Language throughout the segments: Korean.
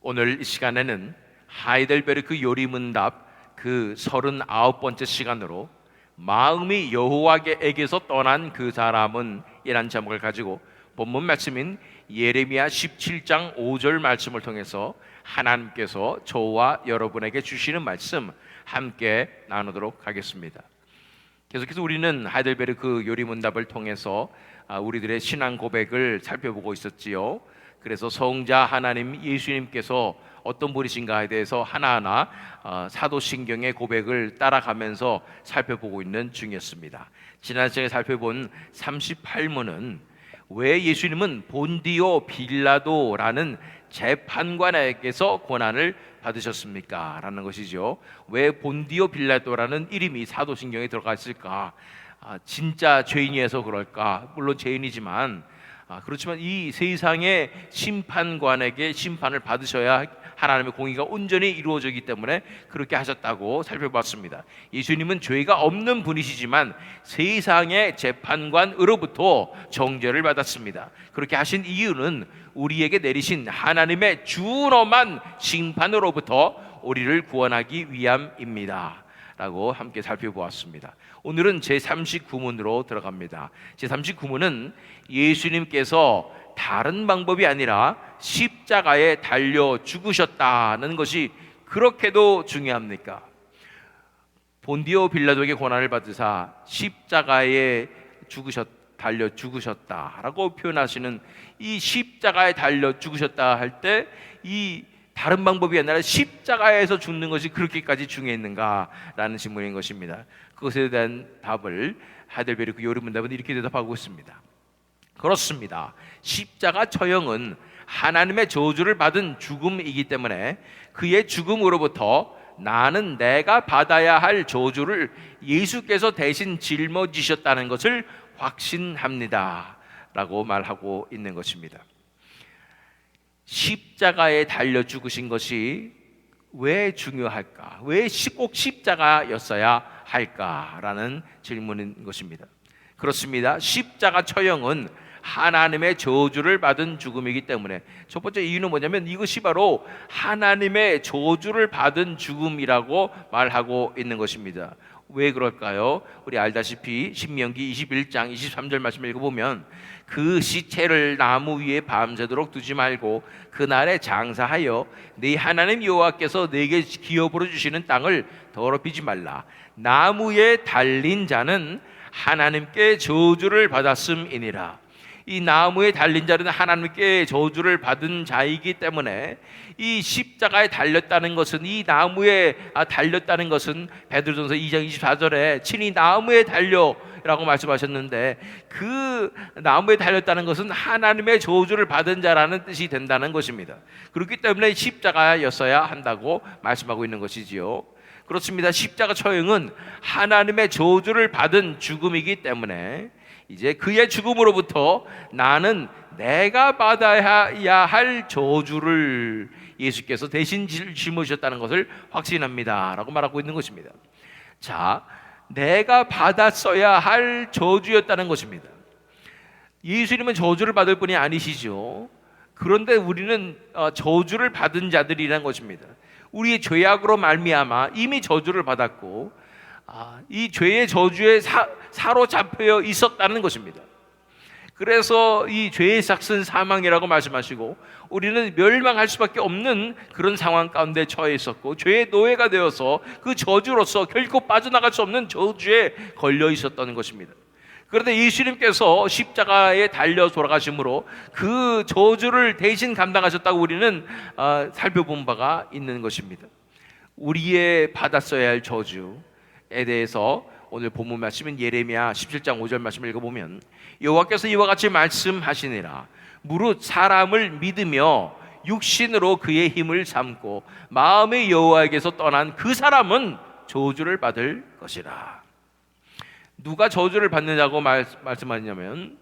오늘 이 시간에는 하이델베르크 요리문답 그 39번째 시간으로 마음이 여호와에게서 떠난 그 사람은 이란 제목을 가지고 본문 말씀인 예레미야 17장 5절 말씀을 통해서 하나님께서 저와 여러분에게 주시는 말씀 함께 나누도록 하겠습니다. 계속해서 우리는 하이델베르크 요리문답을 통해서 우리들의 신앙 고백을 살펴보고 있었지요. 그래서 성자 하나님 예수님께서 어떤 분이신가에 대해서 하나하나 사도신경의 고백을 따라가면서 살펴보고 있는 중이었습니다. 지난 시간에 살펴본 38문은 왜 예수님은 본디오 빌라도라는 재판관에게서 고난을 받으셨습니까? 라는 것이죠. 왜 본디오 빌라도라는 이름이 사도신경에 들어가 있을까? 진짜 죄인이어서 그럴까? 물론 죄인이지만 그렇지만 이 세상의 심판관에게 심판을 받으셔야 하나님의 공의가 온전히 이루어지기 때문에 그렇게 하셨다고 살펴봤습니다. 예수님은 죄가 없는 분이시지만 세상의 재판관으로부터 정죄를 받았습니다. 그렇게 하신 이유는 우리에게 내리신 하나님의 준엄한 심판으로부터 우리를 구원하기 위함입니다 라고 함께 살펴보았습니다. 오늘은 제39문으로 들어갑니다. 제39문은 예수님께서 다른 방법이 아니라 십자가에 달려 죽으셨다는 것이 그렇게도 중요합니까? 본디오 빌라도에게 고난을 받으사 십자가에 달려 죽으셨다라고 표현하시는 이 십자가에 달려 죽으셨다 할 때 이 다른 방법이 아니라 십자가에서 죽는 것이 그렇게까지 중요했는가라는 질문인 것입니다. 그것에 대한 답을 하이델베르크 요리문답은 이렇게 대답하고 있습니다. 그렇습니다. 십자가 처형은 하나님의 저주를 받은 죽음이기 때문에 그의 죽음으로부터 나는 내가 받아야 할 저주를 예수께서 대신 짊어지셨다는 것을 확신합니다 라고 말하고 있는 것입니다. 십자가에 달려 죽으신 것이 왜 중요할까? 왜 꼭 십자가였어야 할까라는 질문인 것입니다. 그렇습니다. 십자가 처형은 하나님의 저주를 받은 죽음이기 때문에 첫 번째 이유는 뭐냐면 이것이 바로 하나님의 저주를 받은 죽음이라고 말하고 있는 것입니다. 왜 그럴까요? 우리 알다시피 신명기 21장 23절 말씀을 읽어보면 그 시체를 나무 위에 밤새도록 두지 말고 그날에 장사하여 네 하나님 여호와께서 네게 기업으로 주시는 땅을 더럽히지 말라. 나무에 달린 자는 하나님께 저주를 받았음이니라. 이 나무에 달린 자는 하나님께 저주를 받은 자이기 때문에 이 십자가에 달렸다는 것은 이 나무에 달렸다는 것은 베드로전서 2장 24절에 친히 나무에 달려라고 말씀하셨는데 그 나무에 달렸다는 것은 하나님의 저주를 받은 자라는 뜻이 된다는 것입니다. 그렇기 때문에 십자가였어야 한다고 말씀하고 있는 것이지요. 그렇습니다. 십자가 처형은 하나님의 저주를 받은 죽음이기 때문에 이제 그의 죽음으로부터 나는 내가 받아야 할 저주를 예수께서 대신 짊어지셨다는 것을 확신합니다 라고 말하고 있는 것입니다. 자, 내가 받았어야 할 저주였다는 것입니다. 예수님은 저주를 받을 분이 아니시죠. 그런데 우리는 저주를 받은 자들이라는 것입니다. 우리의 죄악으로 말미암아 이미 저주를 받았고 이 죄의 저주에 사로잡혀 있었다는 것입니다. 그래서 이 죄의 삭은 사망이라고 말씀하시고 우리는 멸망할 수밖에 없는 그런 상황 가운데 처해 있었고 죄의 노예가 되어서 그 저주로서 결코 빠져나갈 수 없는 저주에 걸려 있었다는 것입니다. 그런데 예수님께서 십자가에 달려 돌아가심으로 그 저주를 대신 감당하셨다고 우리는 살펴본 바가 있는 것입니다. 우리의 받았어야 할 저주에 대해서 오늘 본문 말씀은 예레미야 17장 5절 말씀을 읽어보면 여호와께서 이와 같이 말씀하시니라. 무릇 사람을 믿으며 육신으로 그의 힘을 삼고 마음의 여호와에게서 떠난 그 사람은 저주를 받을 것이라. 누가 저주를 받느냐고 말씀하냐면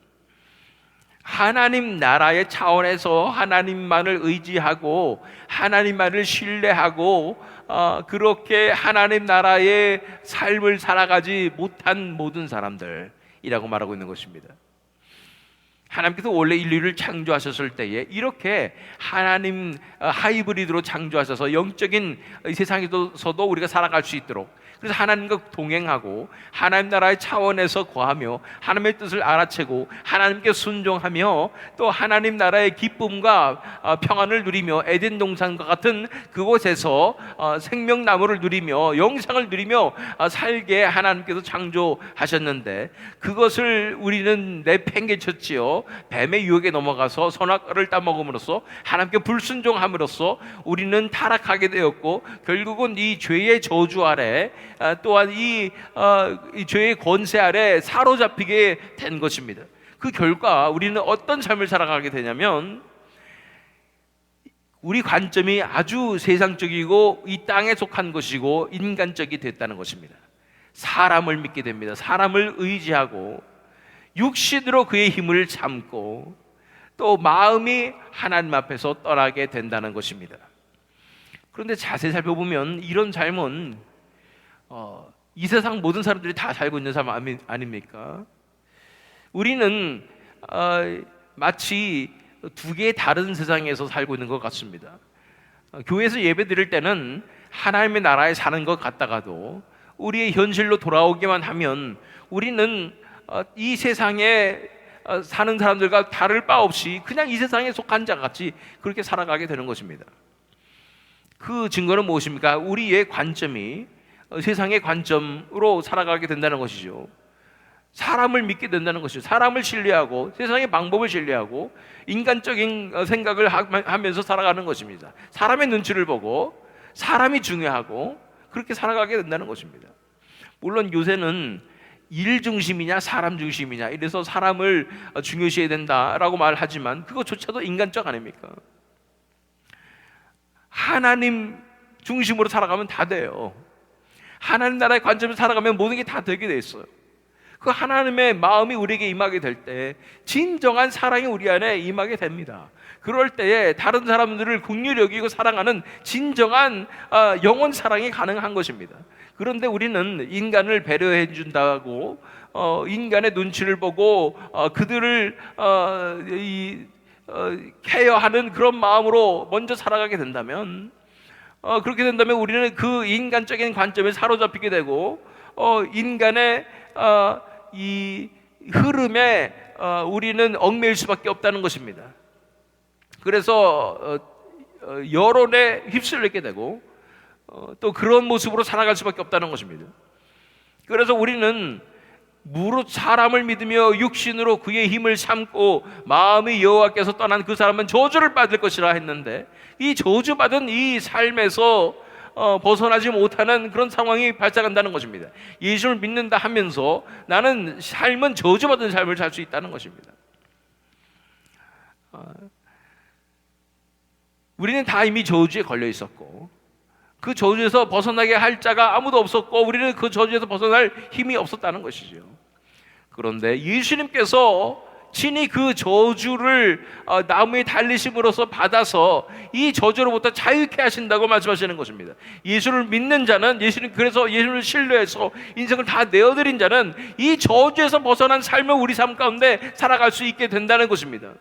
하나님 나라의 차원에서 하나님만을 의지하고 하나님만을 신뢰하고 그렇게 하나님 나라의 삶을 살아가지 못한 모든 사람들이라고 말하고 있는 것입니다. 하나님께서 원래 인류를 창조하셨을 때에 이렇게 하나님 하이브리드로 창조하셔서 영적인 세상에서도 우리가 살아갈 수 있도록, 그래서 하나님과 동행하고 하나님 나라의 차원에서 거하며 하나님의 뜻을 알아채고 하나님께 순종하며 또 하나님 나라의 기쁨과 평안을 누리며 에덴 동산과 같은 그곳에서 생명나무를 누리며 영생을 누리며 살게 하나님께서 창조하셨는데, 그것을 우리는 내팽개쳤지요. 뱀의 유혹에 넘어가서 선악과를 따먹음으로써 하나님께 불순종함으로써 우리는 타락하게 되었고, 결국은 이 죄의 저주 아래 또한 이 죄의 권세 아래 사로잡히게 된 것입니다. 그 결과 우리는 어떤 삶을 살아가게 되냐면, 우리 관점이 아주 세상적이고 이 땅에 속한 것이고 인간적이 됐다는 것입니다. 사람을 믿게 됩니다. 사람을 의지하고 육신으로 그의 힘을 참고 또 마음이 하나님 앞에서 떠나게 된다는 것입니다. 그런데 자세히 살펴보면 이런 삶은 이 세상 모든 사람들이 다 살고 있는 삶 아닙니까? 우리는 마치 두 개의 다른 세상에서 살고 있는 것 같습니다. 교회에서 예배 드릴 때는 하나님의 나라에 사는 것 같다가도 우리의 현실로 돌아오기만 하면 우리는 이 세상에 사는 사람들과 다를 바 없이 그냥 이 세상에 속한 자 같이 그렇게 살아가게 되는 것입니다. 그 증거는 무엇입니까? 우리의 관점이 세상의 관점으로 살아가게 된다는 것이죠. 사람을 믿게 된다는 것이죠. 사람을 신뢰하고 세상의 방법을 신뢰하고 인간적인 생각을 하면서 살아가는 것입니다. 사람의 눈치를 보고 사람이 중요하고 그렇게 살아가게 된다는 것입니다. 물론 요새는 일 중심이냐 사람 중심이냐 이래서 사람을 중요시해야 된다라고 말하지만 그것조차도 인간적 아닙니까? 하나님 중심으로 살아가면 다 돼요. 하나님 나라의 관점에서 살아가면 모든 게 다 되게 돼 있어요. 그 하나님의 마음이 우리에게 임하게 될 때 진정한 사랑이 우리 안에 임하게 됩니다. 그럴 때에 다른 사람들을 긍휼히 여기고 사랑하는 진정한 영혼 사랑이 가능한 것입니다. 그런데 우리는 인간을 배려해 준다고 인간의 눈치를 보고 그들을 케어하는 그런 마음으로 먼저 살아가게 된다면 그렇게 된다면 우리는 그 인간적인 관점에 사로잡히게 되고 인간의 이 흐름에 우리는 얽매일 수밖에 없다는 것입니다. 그래서 여론에 휩쓸리게 되고 또 그런 모습으로 살아갈 수밖에 없다는 것입니다. 그래서 우리는 무릇 사람을 믿으며 육신으로 그의 힘을 참고 마음이 여호와께서 떠난 그 사람은 저주를 받을 것이라 했는데, 이 저주받은 이 삶에서 벗어나지 못하는 그런 상황이 발생한다는 것입니다. 예수를 믿는다 하면서 나는 삶은 저주받은 삶을 살 수 있다는 것입니다. 우리는 다 이미 저주에 걸려 있었고 그 저주에서 벗어나게 할 자가 아무도 없었고 우리는 그 저주에서 벗어날 힘이 없었다는 것이죠. 그런데 예수님께서 친히 그 저주를 나무에 달리심으로써 받아서 이 저주로부터 자유케 하신다고 말씀하시는 것입니다. 예수를 믿는 자는 그래서 예수를 신뢰해서 인생을 다 내어드린 자는 이 저주에서 벗어난 삶을 우리 삶 가운데 살아갈 수 있게 된다는 것입니다.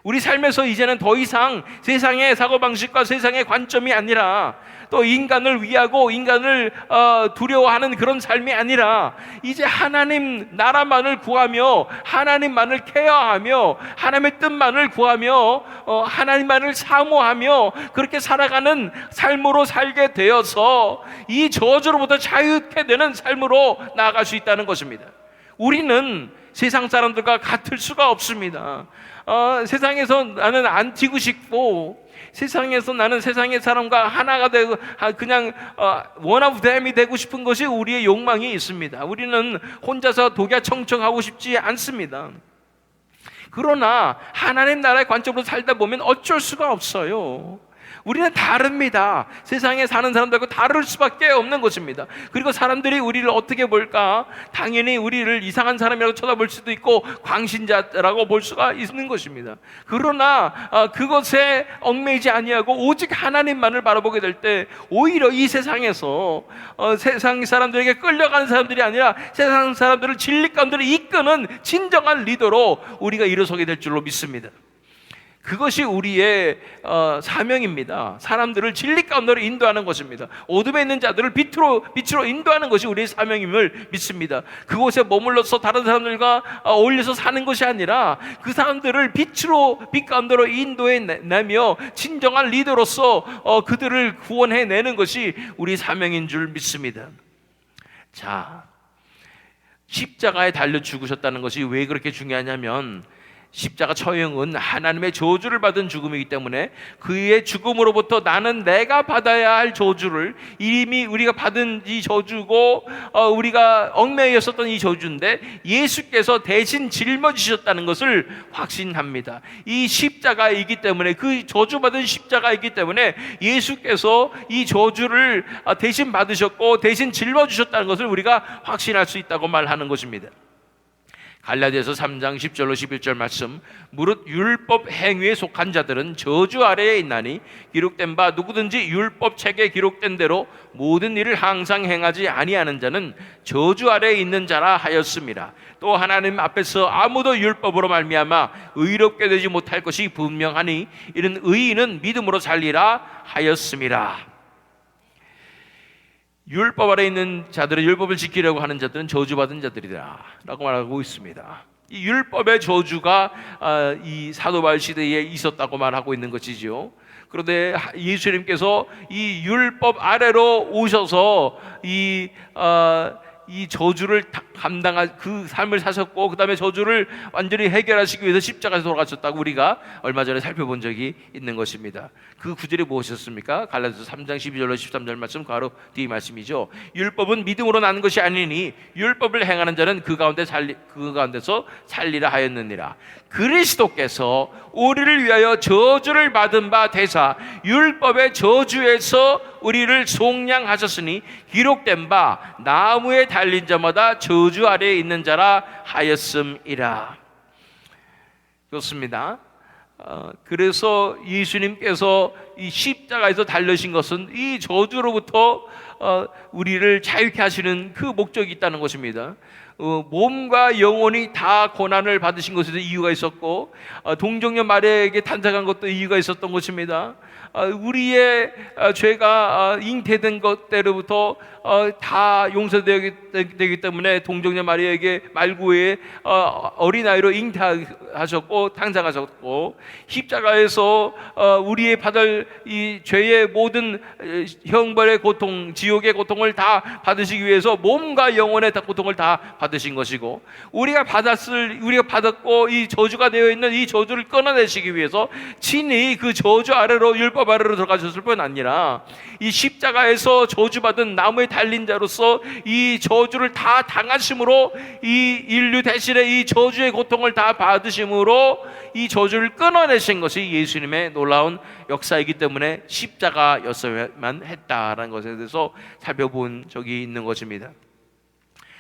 우리 삶에서 이제는 더 이상 세상의 사고방식과 세상의 관점이 아니라 또 인간을 위하고 인간을 두려워하는 그런 삶이 아니라 이제 하나님 나라만을 구하며 하나님만을 케어하며 하나님의 뜻만을 구하며 하나님만을 사모하며 그렇게 살아가는 삶으로 살게 되어서 이 저주로부터 자유케 되는 삶으로 나아갈 수 있다는 것입니다. 우리는 세상 사람들과 같을 수가 없습니다. 세상에서 나는 안 튀고 싶고 세상에서 나는 세상의 사람과 하나가 되고 그냥 one of them이 되고 싶은 것이 우리의 욕망이 있습니다. 우리는 혼자서 독야청청하고 싶지 않습니다. 그러나 하나님 나라의 관점으로 살다 보면 어쩔 수가 없어요. 우리는 다릅니다. 세상에 사는 사람들하고 다를 수밖에 없는 것입니다. 그리고 사람들이 우리를 어떻게 볼까? 당연히 우리를 이상한 사람이라고 쳐다볼 수도 있고 광신자라고 볼 수가 있는 것입니다. 그러나 그것에 얽매이지 아니하고 오직 하나님만을 바라보게 될 때 오히려 이 세상에서 세상 사람들에게 끌려가는 사람들이 아니라 세상 사람들을 진리 가운데로 이끄는 진정한 리더로 우리가 일어서게 될 줄로 믿습니다. 그것이 우리의 사명입니다. 사람들을 진리 가운데로 인도하는 것입니다. 어둠에 있는 자들을 빛으로 인도하는 것이 우리의 사명임을 믿습니다. 그곳에 머물러서 다른 사람들과 어울려서 사는 것이 아니라 그 사람들을 빛 가운데로 인도해내며 진정한 리더로서 그들을 구원해내는 것이 우리 사명인 줄 믿습니다. 자, 십자가에 달려 죽으셨다는 것이 왜 그렇게 중요하냐면 십자가 처형은 하나님의 저주를 받은 죽음이기 때문에 그의 죽음으로부터 나는 내가 받아야 할 저주를 이미 우리가 받은 이 저주고 우리가 얽매여 있었던 이 저주인데 예수께서 대신 짊어지셨다는 것을 확신합니다. 이 십자가이기 때문에 그 저주받은 십자가이기 때문에 예수께서 이 저주를 대신 받으셨고 대신 짊어지셨다는 것을 우리가 확신할 수 있다고 말하는 것입니다. 갈라디아서 3장 10절로 11절 말씀, 무릇 율법 행위에 속한 자들은 저주 아래에 있나니 기록된 바 누구든지 율법 책에 기록된 대로 모든 일을 항상 행하지 아니하는 자는 저주 아래에 있는 자라 하였습니다. 또 하나님 앞에서 아무도 율법으로 말미암아 의롭게 되지 못할 것이 분명하니 이는 의인은 믿음으로 살리라 하였습니다. 율법 아래 있는 자들은, 율법을 지키려고 하는 자들은 저주받은 자들이다 라고 말하고 있습니다. 이 율법의 저주가 이 사도 바울 시대에 있었다고 말하고 있는 것이죠. 그런데 예수님께서 이 율법 아래로 오셔서 이 저주를 감당할 그 삶을 사셨고 그 다음에 저주를 완전히 해결하시기 위해서 십자가에서 돌아가셨다고 우리가 얼마 전에 살펴본 적이 있는 것입니다. 그 구절이 무엇이었습니까? 갈라디아서 3장 12절로 13절 말씀 바로 뒤 말씀이죠. 율법은 믿음으로 나는 것이 아니니 율법을 행하는 자는 그 가운데서 살리라 하였느니라. 그리스도께서 우리를 위하여 저주를 받은 바 되사 율법의 저주에서 우리를 속량하셨으니 기록된 바 나무에 달린 자마다 저주 아래에 있는 자라 하였음이라. 그렇습니다. 그래서 예수님께서 이 십자가에서 달려신 것은 이 저주로부터 우리를 자유케 하시는 그 목적이 있다는 것입니다. 몸과 영혼이 다 고난을 받으신 것에도 이유가 있었고 동정녀 마리아에게 탄생한 것도 이유가 있었던 것입니다. 우리의 죄가 잉태된 것때로부터 다 용서되기 때문에 동정녀 마리아에게 말구에 어린아이로 잉태하셨고 탄생하셨고 십자가에서 우리의 받을 이 죄의 모든 형벌의 고통, 지옥의 고통을 다 받으시기 위해서 몸과 영혼의 고통을 다 받으신 것이고 우리가 받았고 이 저주가 되어 있는 이 저주를 끊어내시기 위해서 친히 그 저주 아래로 율법 아래로 들어가셨을 뿐 아니라 이 십자가에서 저주받은 나무에 달린 자로서 이 저주를 다 당하심으로 이 인류 대신에 이 저주의 고통을 다 받으심으로 이 저주를 끊어내신 것이 예수님의 놀라운 역사이기 때문에 십자가였어야만 했다라는 것에 대해서 살펴본 적이 있는 것입니다.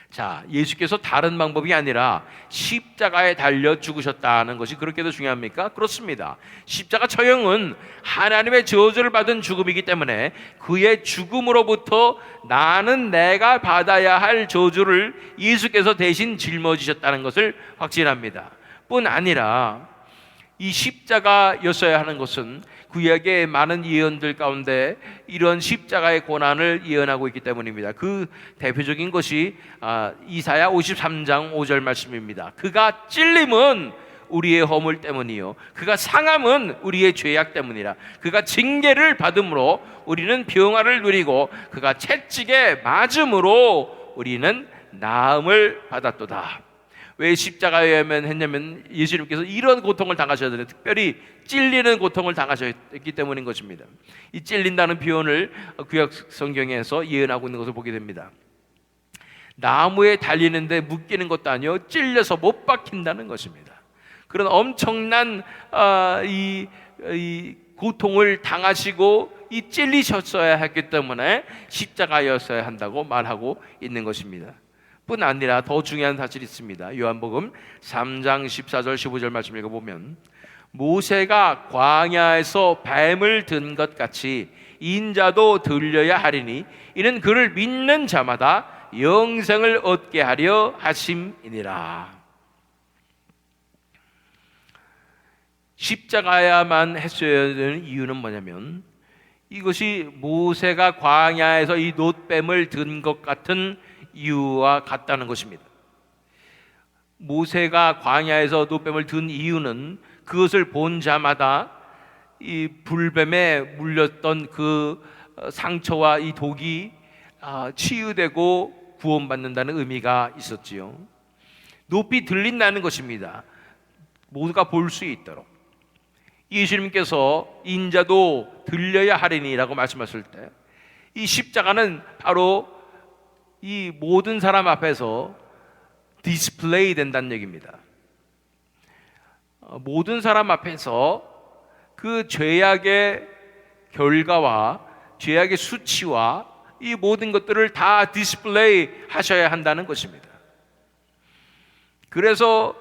자, 예수께서 다른 방법이 아니라 십자가에 달려 죽으셨다는 것이 그렇게도 중요합니까? 그렇습니다. 십자가 처형은 하나님의 저주를 받은 죽음이기 때문에 그의 죽음으로부터 나는 내가 받아야 할 저주를 예수께서 대신 짊어지셨다는 것을 확신합니다. 뿐 아니라 이 십자가였어야 하는 것은 구약의 많은 예언들 가운데 이런 십자가의 고난을 예언하고 있기 때문입니다. 그 대표적인 것이 이사야 53장 5절 말씀입니다. 그가 찔림은 우리의 허물 때문이요 그가 상함은 우리의 죄악 때문이라. 그가 징계를 받음으로 우리는 평화를 누리고 그가 채찍에 맞음으로 우리는 나음을 받았도다. 왜 십자가에만 했냐면 예수님께서 이런 고통을 당하셔야 되는, 특별히 찔리는 고통을 당하셨기 때문인 것입니다. 이 찔린다는 표현을 구약 성경에서 예언하고 있는 것을 보게 됩니다. 나무에 달리는데 묶이는 것도 아니요 찔려서 못 박힌다는 것입니다. 그런 엄청난 이 고통을 당하시고 이 찔리셨어야 했기 때문에 십자가였어야 한다고 말하고 있는 것입니다. 뿐 아니라 더 중요한 사실이 있습니다. 요한복음 3장 14절 15절 말씀 읽어보면 모세가 광야에서 뱀을 든 것 같이 인자도 들려야 하리니 이는 그를 믿는 자마다 영생을 얻게 하려 하심이니라. 십자가야만 했어야 되는 이유는 뭐냐면 이것이 모세가 광야에서 이 놋뱀을 든 것 같은 이유와 같다는 것입니다. 모세가 광야에서 놋뱀을 든 이유는 그것을 본 자마다 이 불뱀에 물렸던 그 상처와 이 독이 치유되고 구원받는다는 의미가 있었지요. 높이 들린다는 것입니다. 모두가 볼 수 있도록. 예수님께서 인자도 들려야 하리니라고 말씀하실 때 이 십자가는 바로 이 모든 사람 앞에서 디스플레이 된다는 얘기입니다. 모든 사람 앞에서 그 죄악의 결과와 죄악의 수치와 이 모든 것들을 다 디스플레이 하셔야 한다는 것입니다. 그래서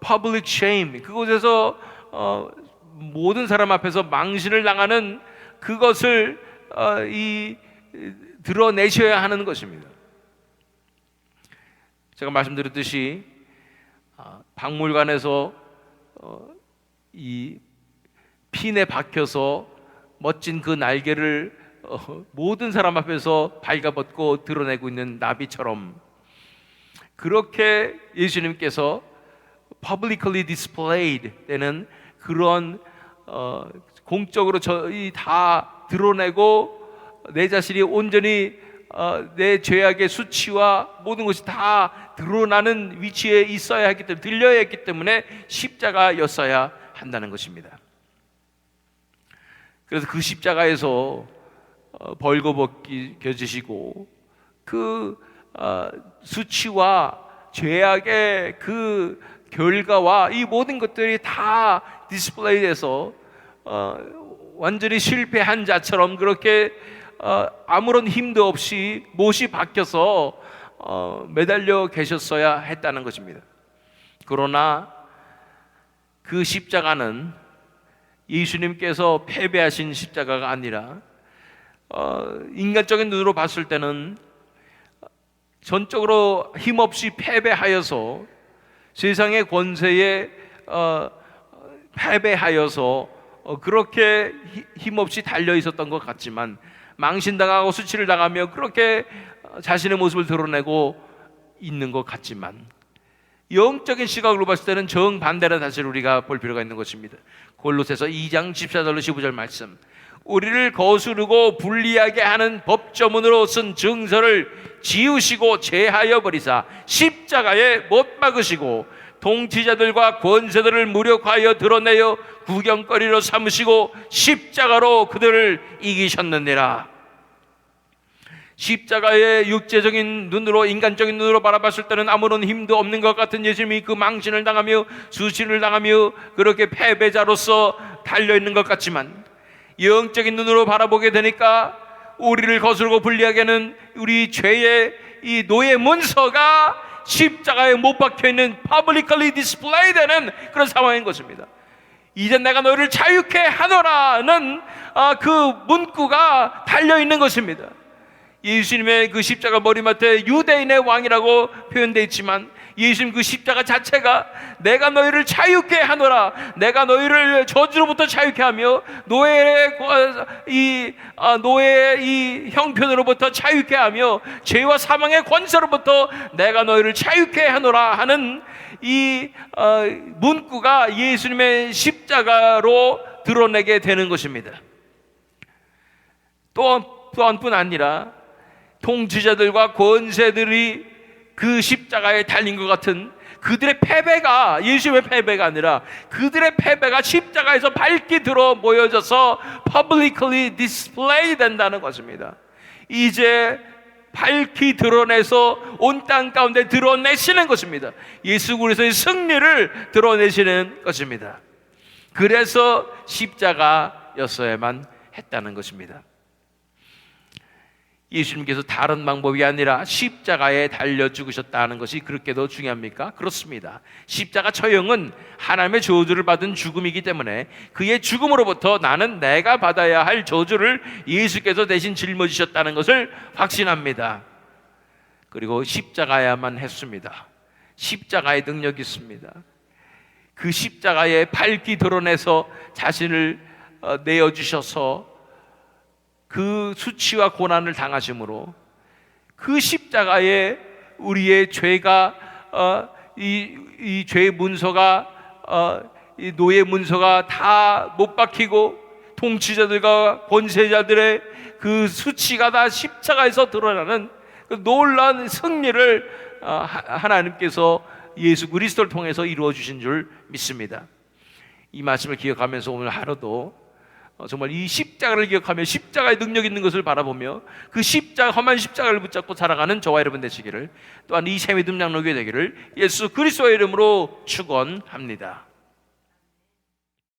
public shame, 그곳에서 모든 사람 앞에서 망신을 당하는 그것을 드러내셔야 하는 것입니다. 제가 말씀드렸듯이 박물관에서 이 핀에 박혀서 멋진 그 날개를 모든 사람 앞에서 발가벗고 드러내고 있는 나비처럼 그렇게 예수님께서 publicly displayed 되는 그런 공적으로 다 드러내고 내 자신이 온전히 내 죄악의 수치와 모든 것이 다 드러나는 위치에 있어야 했기 때문에 들려야 했기 때문에 십자가였어야 한다는 것입니다. 그래서 그 십자가에서 벌거벗기시고 그 수치와 죄악의 그 결과와 이 모든 것들이 다 디스플레이돼서 완전히 실패한 자처럼 그렇게 아무런 힘도 없이 못이 박혀서 매달려 계셨어야 했다는 것입니다. 그러나 그 십자가는 예수님께서 패배하신 십자가가 아니라 인간적인 눈으로 봤을 때는 전적으로 힘없이 패배하여서 세상의 권세에 패배하여서 그렇게 힘없이 달려 있었던 것 같지만 망신당하고 수치를 당하며 그렇게 자신의 모습을 드러내고 있는 것 같지만 영적인 시각으로 봤을 때는 정반대라는 사실을 우리가 볼 필요가 있는 것입니다. 골로새서 2장 14절로 15절 말씀, 우리를 거스르고 불리하게 하는 법조문으로 쓴 증서를 지우시고 제하여 버리사 십자가에 못 박으시고 통치자들과 권세들을 무력하여 드러내어 구경거리로 삼으시고 십자가로 그들을 이기셨느니라. 십자가의 육체적인 눈으로 인간적인 눈으로 바라봤을 때는 아무런 힘도 없는 것 같은 예수님이 그 망신을 당하며 수치를 당하며 그렇게 패배자로서 달려있는 것 같지만 영적인 눈으로 바라보게 되니까 우리를 거스르고 불리하게 하는 우리 죄의 이 노예 문서가 십자가에 못 박혀있는 publicly display 되는 그런 상황인 것입니다. 이제 내가 너희를 자유케 하노라는 그 문구가 달려있는 것입니다. 예수님의 그 십자가 머리맡에 유대인의 왕이라고 표현되어 있지만 예수님 그 십자가 자체가 내가 너희를 자유케 하노라, 내가 너희를 저주로부터 자유케 하며 노예의 이 형편으로부터 자유케 하며 죄와 사망의 권세로부터 내가 너희를 자유케 하노라 하는 이 문구가 예수님의 십자가로 드러내게 되는 것입니다. 또한 뿐 아니라 통치자들과 권세들이 그 십자가에 달린 것 같은 그들의 패배가 예수님의 패배가 아니라 그들의 패배가 십자가에서 밝게 들어 모여져서 publicly display 된다는 것입니다. 이제 밝히 드러내서 온 땅 가운데 드러내시는 것입니다. 예수 그리스도의 승리를 드러내시는 것입니다. 그래서 십자가 십자가였어야만 했다는 것입니다. 예수님께서 다른 방법이 아니라 십자가에 달려 죽으셨다는 것이 그렇게도 중요합니까? 그렇습니다. 십자가 처형은 하나님의 저주를 받은 죽음이기 때문에 그의 죽음으로부터 나는 내가 받아야 할 저주를 예수께서 대신 짊어지셨다는 것을 확신합니다. 그리고 십자가야만 했습니다. 십자가의 능력이 있습니다. 그 십자가에 밝히 드러내서 자신을 내어주셔서 그 수치와 고난을 당하심으로 그 십자가에 우리의 죄가 이 죄의 문서가 이 노예 문서가 다 못 박히고 통치자들과 권세자들의 그 수치가 다 십자가에서 드러나는 그 놀라운 승리를 하나님께서 예수 그리스도를 통해서 이루어 주신 줄 믿습니다. 이 말씀을 기억하면서 오늘 하루도 정말 이 십자가를 기억하며 십자가의 능력 있는 것을 바라보며 그 험한 십자가를 붙잡고 살아가는 저와 여러분 되시기를, 또한 이 새 믿음 장로교회 되기를 예수 그리스도의 이름으로 축원합니다.